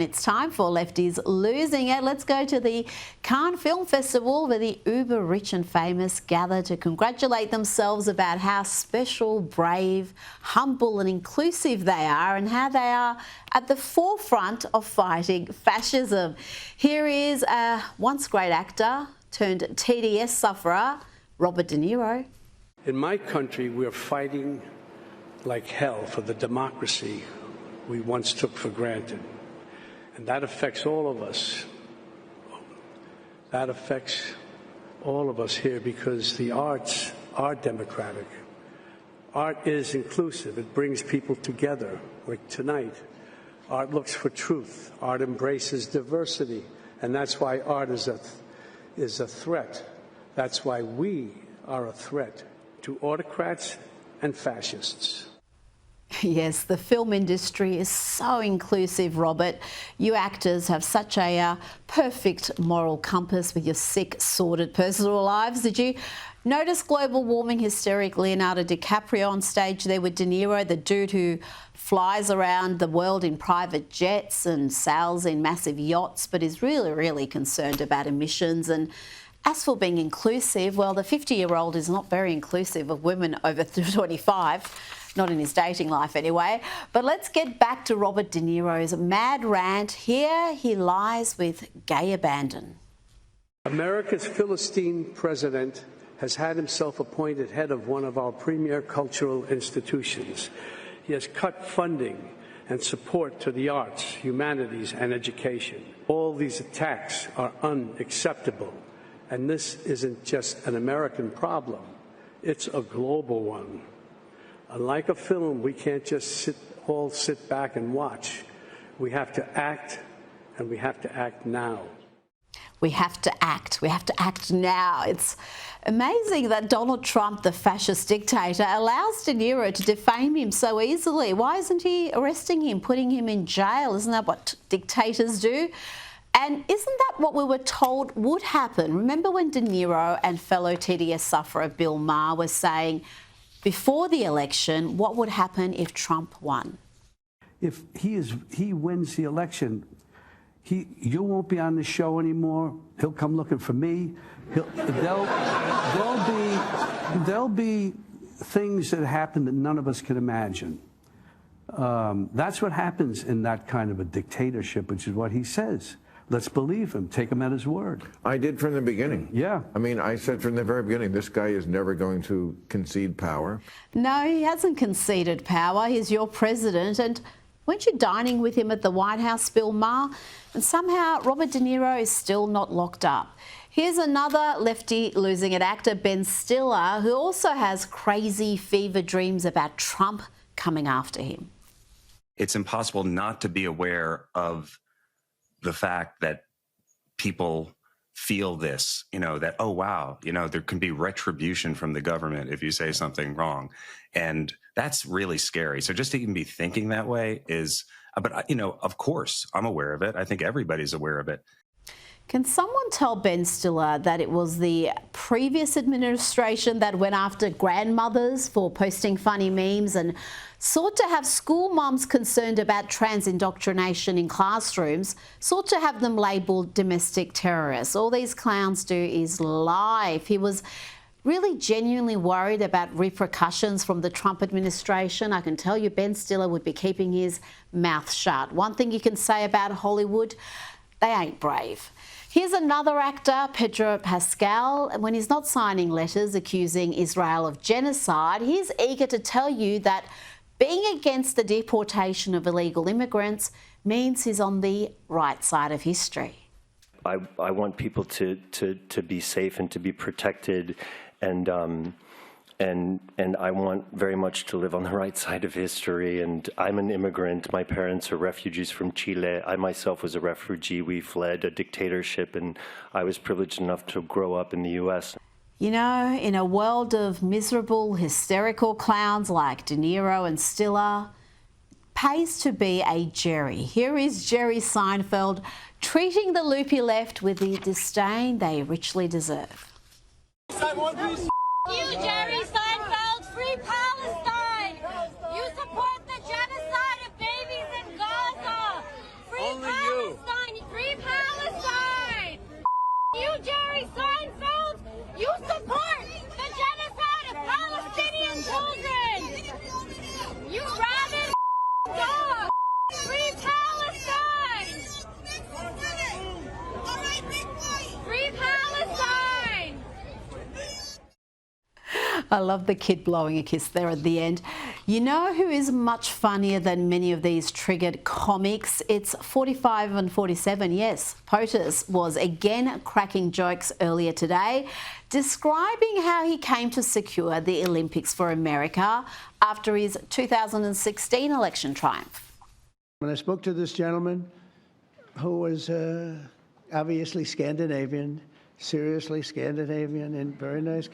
It's time for Lefties Losing It. Let's go to the Cannes Film Festival where the uber rich and famous gather to congratulate themselves about how special, brave, humble and inclusive they are and how they are at the forefront of fighting fascism. Here is a once great actor turned TDS sufferer, Robert De Niro. In my country, we're fighting like hell for the democracy we once took for granted. And that affects all of us. That affects all of us here because the arts are democratic. Art is inclusive. It brings people together. Like tonight, art looks for truth. Art embraces diversity. And that's why art is a threat. That's why we are a threat to autocrats and fascists. Yes, the film industry is so inclusive, Robert. You actors have such a perfect moral compass with your sick, sordid personal lives. Did you notice global warming hysteric Leonardo DiCaprio on stage there with De Niro, the dude who flies around the world in private jets and sails in massive yachts, but is really, really concerned about emissions? And as for being inclusive, well, the 50-year-old is not very inclusive of women over 25. Not in his dating life anyway. But let's get back to Robert De Niro's mad rant. Here he lies with gay abandon. America's Philistine president has had himself appointed head of one of our premier cultural institutions. He has cut funding and support to the arts, humanities, and education. All these attacks are unacceptable. And this isn't just an American problem. It's a global one. Unlike a film, we can't just sit back and watch. We have to act, and we have to act now. We have to act. We have to act now. It's amazing that Donald Trump, the fascist dictator, allows De Niro to defame him so easily. Why isn't he arresting him, putting him in jail? Isn't that what dictators do? And isn't that what we were told would happen? Remember when De Niro and fellow TDS sufferer Bill Maher were saying, before the election, what would happen if Trump won? If he wins the election, you won't be on the show anymore. He'll come looking for me. There'll be things that happen that none of us can imagine. That's what happens in that kind of a dictatorship, which is what he says. Let's believe him. Take him at his word. I did from the beginning. Yeah. I mean, I said from the very beginning, this guy is never going to concede power. No, he hasn't conceded power. He's your president. And weren't you dining with him at the White House, Bill Maher? And somehow Robert De Niro is still not locked up. Here's another lefty losing it actor, Ben Stiller, who also has crazy fever dreams about Trump coming after him. It's impossible not to be aware of the fact that people feel this, that, oh, wow, there can be retribution from the government if you say something wrong. And that's really scary. So just to even be thinking that way is, but, of course, I'm aware of it. I think everybody's aware of it. Can someone tell Ben Stiller that it was the previous administration that went after grandmothers for posting funny memes and sought to have school mums concerned about trans indoctrination in classrooms, sought to have them labelled domestic terrorists? All these clowns do is lie. If he was really genuinely worried about repercussions from the Trump administration, I can tell you Ben Stiller would be keeping his mouth shut. One thing you can say about Hollywood, they ain't brave. Here's another actor, Pedro Pascal. When he's not signing letters accusing Israel of genocide, he's eager to tell you that being against the deportation of illegal immigrants means he's on the right side of history. I want people to be safe and to be protected, and I want very much to live on the right side of history. And I'm an immigrant. My parents are refugees from Chile. I myself was a refugee. We fled a dictatorship, and I was privileged enough to grow up in the U.S. In a world of miserable, hysterical clowns like De Niro and Stiller, pays to be a Jerry. Here is Jerry Seinfeld treating the loopy left with the disdain they richly deserve. You, Jerry Seinfeld, free Palestine! You support the genocide of babies in Gaza! Free Palestine! I love the kid blowing a kiss there at the end. You know who is much funnier than many of these triggered comics? It's 45 and 47, yes. POTUS was again cracking jokes earlier today, describing how he came to secure the Olympics for America after his 2016 election triumph. When I spoke to this gentleman, who was obviously Scandinavian, seriously Scandinavian, and very nice,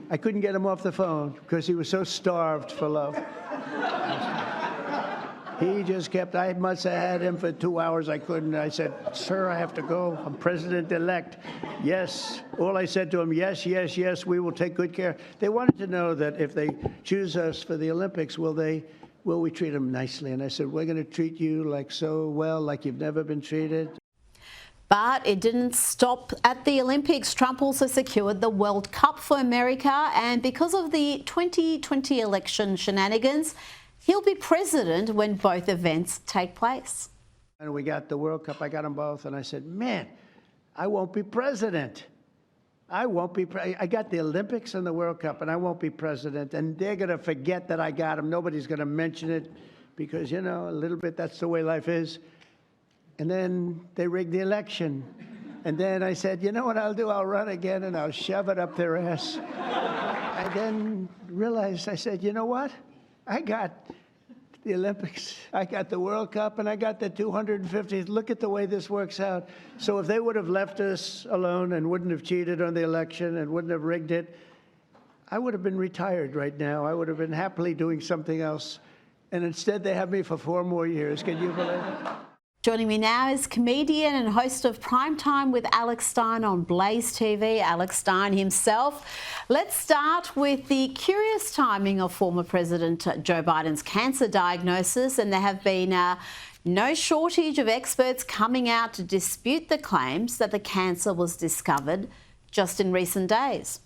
I couldn't get him off the phone because he was so starved for love. He just kept, I must have had him for 2 hours. I couldn't. I said, sir, I have to go. I'm president-elect. Yes. All I said to him, yes, yes, yes, we will take good care. They wanted to know that if they choose us for the Olympics, will we treat them nicely? And I said, we're going to treat you like so well, like you've never been treated. But it didn't stop at the Olympics. Trump also secured the World Cup for America, and because of the 2020 election shenanigans, he'll be president when both events take place. And we got the World Cup. I got them both, and I said, man, I won't be president. I won't be. I got the Olympics and the World Cup, and I won't be president. And they're going to forget that I got them. Nobody's going to mention it because, you know, a little bit that's the way life is. And then they rigged the election. And then I said, you know what I'll do? I'll run again, and I'll shove it up their ass. I then realized, I said, you know what? I got the Olympics, I got the World Cup, and I got the 250th. Look at the way this works out. So if they would have left us alone and wouldn't have cheated on the election and wouldn't have rigged it, I would have been retired right now. I would have been happily doing something else. And instead, they have me for 4 more years. Can you believe it? Joining me now is comedian and host of Primetime with Alex Stein on Blaze TV, Alex Stein himself. Let's start with the curious timing of former President Joe Biden's cancer diagnosis, and there have been no shortage of experts coming out to dispute the claims that the cancer was discovered just in recent days.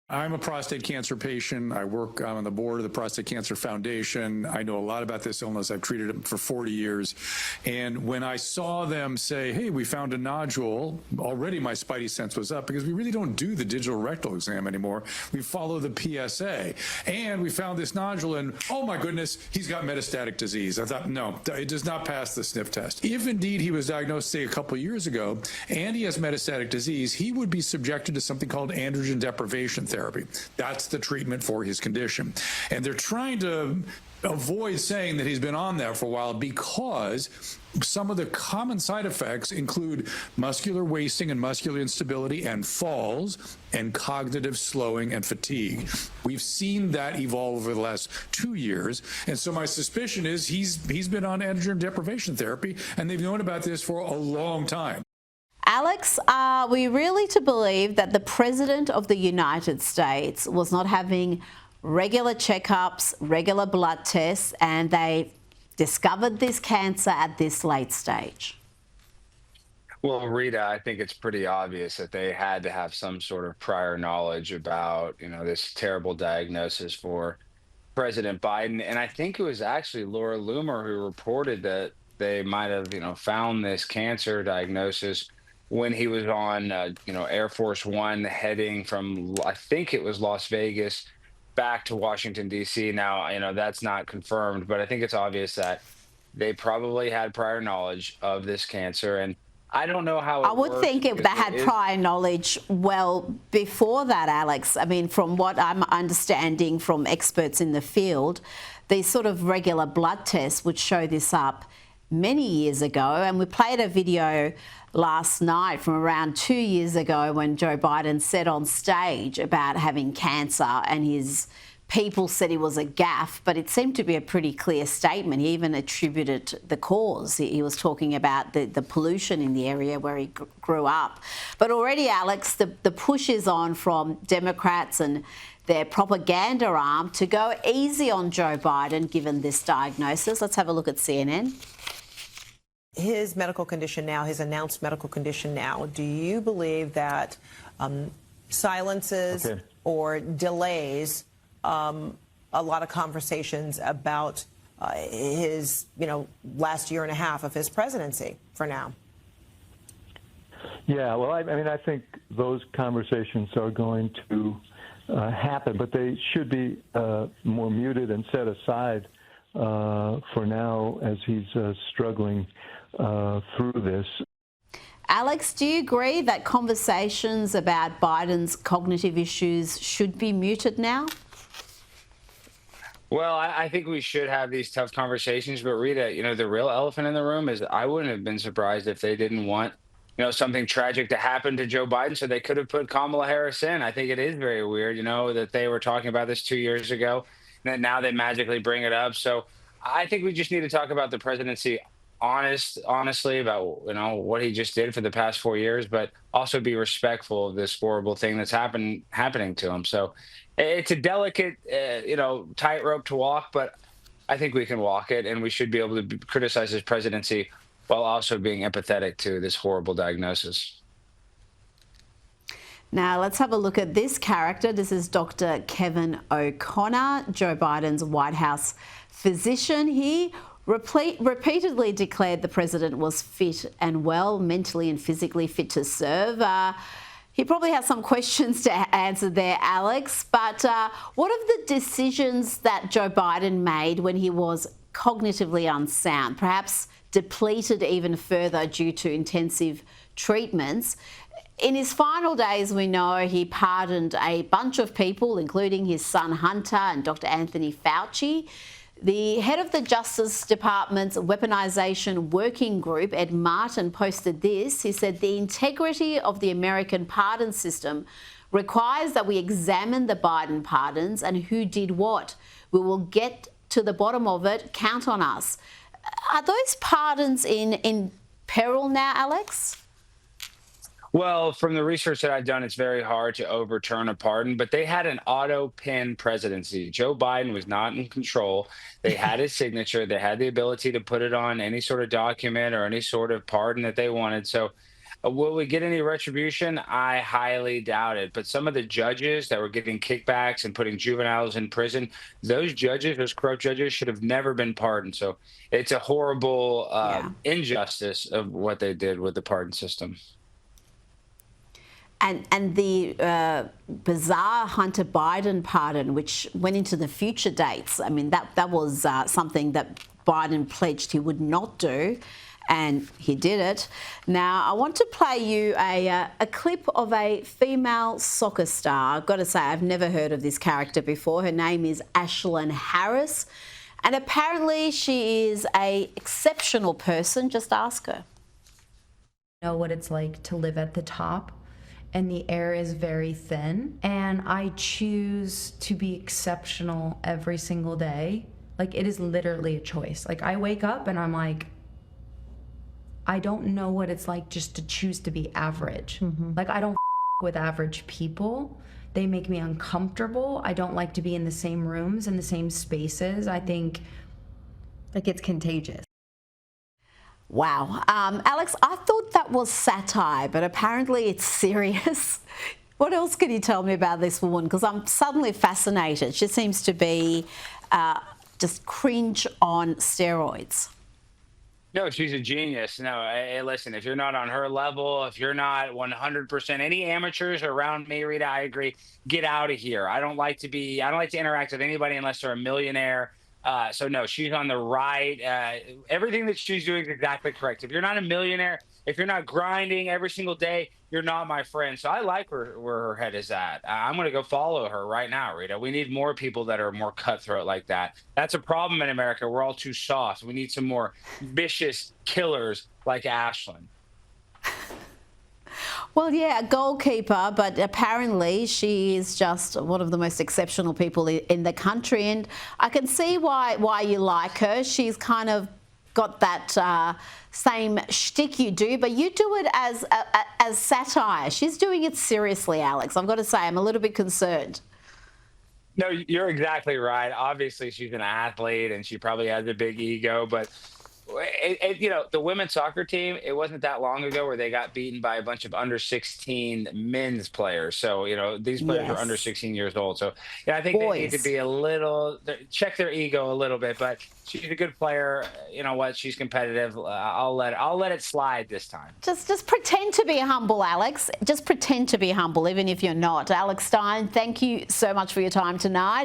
I'm a prostate cancer patient. I'm on the board of the Prostate Cancer Foundation. I know a lot about this illness. I've treated it for 40 years. And when I saw them say, hey, we found a nodule, already my spidey sense was up because we really don't do the digital rectal exam anymore. We follow the PSA. And we found this nodule and, oh my goodness, he's got metastatic disease. I thought, no, it does not pass the sniff test. If indeed he was diagnosed, say, a couple of years ago, and he has metastatic disease, he would be subjected to something called androgen deprivation therapy. That's the treatment for his condition. And they're trying to avoid saying that he's been on that for a while because some of the common side effects include muscular wasting and muscular instability and falls and cognitive slowing and fatigue. We've seen that evolve over the last 2 years. And so my suspicion is he's been on androgen deprivation therapy, and they've known about this for a long time. Alex, are we really to believe that the President of the United States was not having regular checkups, regular blood tests, and they discovered this cancer at this late stage? Well, Rita, I think it's pretty obvious that they had to have some sort of prior knowledge about, this terrible diagnosis for President Biden. And I think it was actually Laura Loomer who reported that they might have, found this cancer diagnosis when he was on, Air Force One heading from, I think it was Las Vegas, back to Washington, D.C. Now, that's not confirmed, but I think it's obvious that they probably had prior knowledge of this cancer. And I don't know how it I would works think if they had prior knowledge well before that, Alex. I mean, from what I'm understanding from experts in the field, these sort of regular blood tests would show this up many years ago. And we played a video last night from around 2 years ago when Joe Biden said on stage about having cancer, and his people said he was a gaffe, but it seemed to be a pretty clear statement. He even attributed the cause. He was talking about the pollution in the area where he grew up. But already, Alex, the push is on from Democrats and their propaganda arm to go easy on Joe Biden given this diagnosis. Let's have a look at CNN. His medical condition now, his announced medical condition now, do you believe that silences or delays a lot of conversations about his, last year and a half of his presidency for now? Yeah, well, I mean, I think those conversations are going to happen, but they should be more muted and set aside for now as he's struggling through this. Alex, do you agree that conversations about Biden's cognitive issues should be muted now? Well, I think we should have these tough conversations, but Rita, the real elephant in the room is I wouldn't have been surprised if they didn't want, something tragic to happen to Joe Biden, so they could have put Kamala Harris in. I think it is very weird, that they were talking about this 2 years ago, and that now they magically bring it up. So I think we just need to talk about the presidency honestly about what he just did for the past 4 years, but also be respectful of this horrible thing that's happening to him. So it's a delicate tightrope to walk, but I think we can walk it, and we should be able to criticize his presidency while also being empathetic to this horrible diagnosis. Now, let's have a look at this character. This is Dr. Kevin O'Connor, Joe Biden's White House physician. He repeatedly declared the president was fit and well, mentally and physically fit to serve. He probably has some questions to answer there, Alex, but what of the decisions that Joe Biden made when he was cognitively unsound, perhaps depleted even further due to intensive treatments? In his final days, we know he pardoned a bunch of people, including his son Hunter and Dr. Anthony Fauci. The head of the Justice Department's weaponization working group, Ed Martin, posted this. He said, the integrity of the American pardon system requires that we examine the Biden pardons and who did what. We will get to the bottom of it. Count on us. Are those pardons in peril now, Alex? Well, from the research that I've done, it's very hard to overturn a pardon, but they had an auto pin presidency. Joe Biden was not in control. They had his signature. They had the ability to put it on any sort of document or any sort of pardon that they wanted. So will we get any retribution? I highly doubt it. But some of the judges that were getting kickbacks and putting juveniles in prison, those judges, those corrupt judges, should have never been pardoned. So it's a horrible injustice of what they did with the pardon system. And the bizarre Hunter Biden pardon, which went into the future dates, I mean, that was something that Biden pledged he would not do, and he did it. Now, I want to play you a clip of a female soccer star. I've got to say, I've never heard of this character before. Her name is Ashlyn Harris, and apparently she is an exceptional person. Just ask her. Know what it's like to live at the top, and the air is very thin, and I choose to be exceptional every single day. Like, it is literally a choice. Like, I wake up and I'm like, I don't know what it's like just to choose to be average. Like, I don't with average people. They make me uncomfortable. I don't like to be in the same rooms, in the same spaces. I think like it's contagious. Wow. Alex, I thought that was satire, but apparently it's serious. What else can you tell me about this woman? Because I'm suddenly fascinated. She seems to be just cringe on steroids. No, she's a genius. No, hey, listen, if you're not on her level, if you're not 100%, any amateurs around me, Rita, I agree, get out of here. I don't like to interact with anybody unless they're a millionaire. So no, she's on the right. Everything that she's doing is exactly correct. If you're not a millionaire, if you're not grinding every single day, you're not my friend. So I like where her head is at. I'm going to go follow her right now, Rita. We need more people that are more cutthroat like that. That's a problem in America. We're all too soft. We need some more vicious killers like Ashlyn. Well, yeah, a goalkeeper, but apparently she is just one of the most exceptional people in the country, and I can see why you like her. She's kind of got that same shtick you do, but you do it as satire. She's doing it seriously, Alex. I've got to say, I'm a little bit concerned. No, you're exactly right. Obviously, she's an athlete, and she probably has a big ego, but The women's soccer team, it wasn't that long ago where they got beaten by a bunch of under 16 men's players. So, these players are under 16 years old. So, I think they need to be check their ego a little bit, but she's a good player. You know what? She's competitive. I'll let it slide this time. Just pretend to be humble, Alex. Just pretend to be humble, even if you're not. Alex Stein, thank you so much for your time tonight.